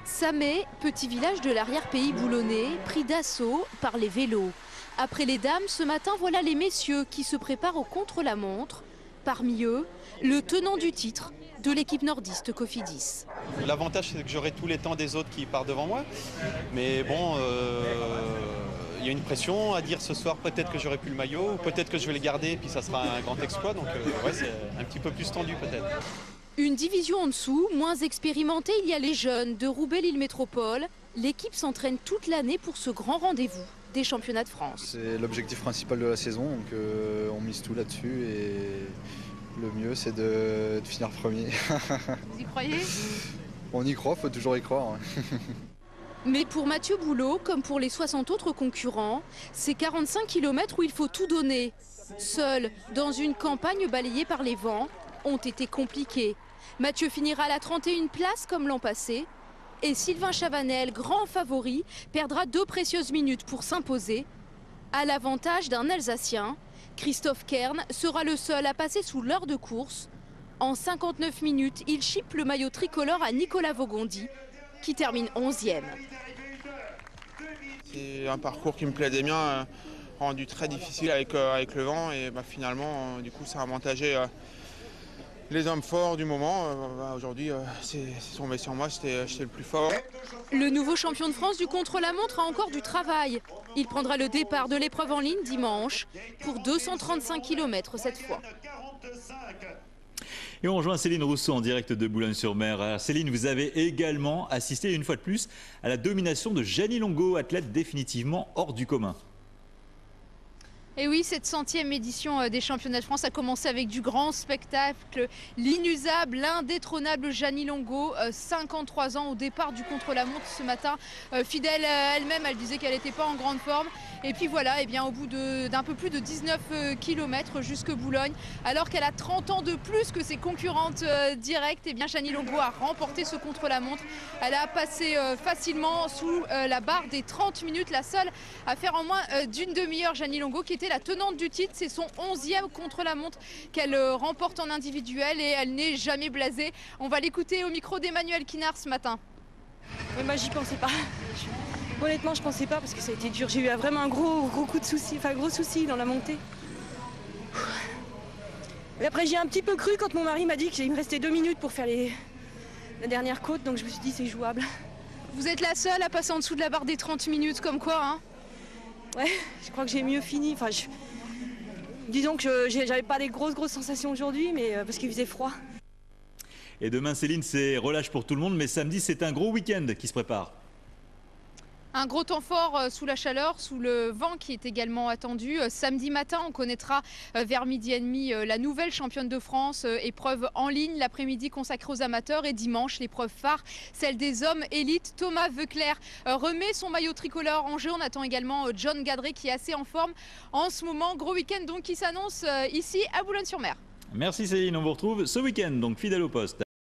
Samet, petit village de l'arrière-pays boulonnais, pris d'assaut par les vélos. Après les dames, ce matin, voilà les messieurs qui se préparent au contre-la-montre. Parmi eux, le tenant du titre de l'équipe nordiste Cofidis. L'avantage, c'est que j'aurai tous les temps des autres qui partent devant moi. Mais bon, il y a une pression à dire ce soir, peut-être que j'aurai plus le maillot, peut-être que je vais le garder et puis ça sera un grand exploit. Donc ouais, c'est un petit peu plus tendu peut-être. Une division en dessous, moins expérimentée, il y a les jeunes de Roubaix-Lille Métropole. L'équipe s'entraîne toute l'année pour ce grand rendez-vous des championnats de France. C'est l'objectif principal de la saison, donc on mise tout là-dessus et le mieux c'est de finir premier. Vous y croyez? On y croit, faut toujours y croire. Mais pour Mathieu Boulot, comme pour les 60 autres concurrents, c'est 45 km où il faut tout donner. Seul, dans une campagne balayée par les vents, ont été compliqués. Mathieu finira à la 31e place comme l'an passé. Et Sylvain Chavanel, grand favori, perdra 2 précieuses minutes pour s'imposer. À l'avantage d'un Alsacien, Christophe Kern sera le seul à passer sous l'heure de course. En 59 minutes, il chipe le maillot tricolore à Nicolas Vaugondi, qui termine 11e. C'est un parcours qui me plaisait bien, rendu très difficile avec le vent. Et finalement, du coup, ça a avantagé les hommes forts du moment. Aujourd'hui, c'est tombé sur moi, j'étais le plus fort. Le nouveau champion de France du contre-la-montre a encore du travail. Il prendra le départ de l'épreuve en ligne dimanche pour 235 km cette fois. Et on rejoint Céline Rousseau en direct de Boulogne-sur-Mer. Céline, vous avez également assisté une fois de plus à la domination de Gianni Longo, athlète définitivement hors du commun. Et oui, cette 100e édition des championnats de France a commencé avec du grand spectacle. L'inusable, l'indétrônable Gianni Longo, 53 ans au départ du contre-la-montre ce matin. Fidèle elle-même, elle disait qu'elle n'était pas en grande forme. Et puis voilà, et bien, au bout d'un peu plus de 19 km jusque Boulogne, alors qu'elle a 30 ans de plus que ses concurrentes directes, et bien Gianni Longo a remporté ce contre-la-montre. Elle a passé facilement sous la barre des 30 minutes, la seule à faire en moins d'une demi-heure. Gianni Longo qui était la tenante du titre, c'est son 11e contre-la-montre qu'elle remporte en individuel et elle n'est jamais blasée. On va l'écouter au micro d'Emmanuel Kinard ce matin. J'y pensais pas. Honnêtement, je pensais pas parce que ça a été dur. J'ai eu vraiment un gros coup de souci, gros souci dans la montée. Et après, j'ai un petit peu cru quand mon mari m'a dit qu'il me restait 2 minutes pour faire la dernière côte, donc je me suis dit c'est jouable. Vous êtes la seule à passer en dessous de la barre des 30 minutes, comme quoi, hein? Ouais, je crois que j'ai mieux fini. Disons que j'avais pas des grosses sensations aujourd'hui, mais parce qu'il faisait froid. Et demain, Céline, c'est relâche pour tout le monde, mais samedi, c'est un gros week-end qui se prépare. Un gros temps fort sous la chaleur, sous le vent qui est également attendu. Samedi matin, on connaîtra vers 12h30 la nouvelle championne de France, épreuve en ligne, l'après-midi consacrée aux amateurs. Et dimanche, l'épreuve phare, celle des hommes élites. Thomas Voeckler remet son maillot tricolore en jeu. On attend également John Gadret qui est assez en forme en ce moment. Gros week-end donc qui s'annonce ici à Boulogne-sur-Mer. Merci Céline, on vous retrouve ce week-end, donc fidèle au poste.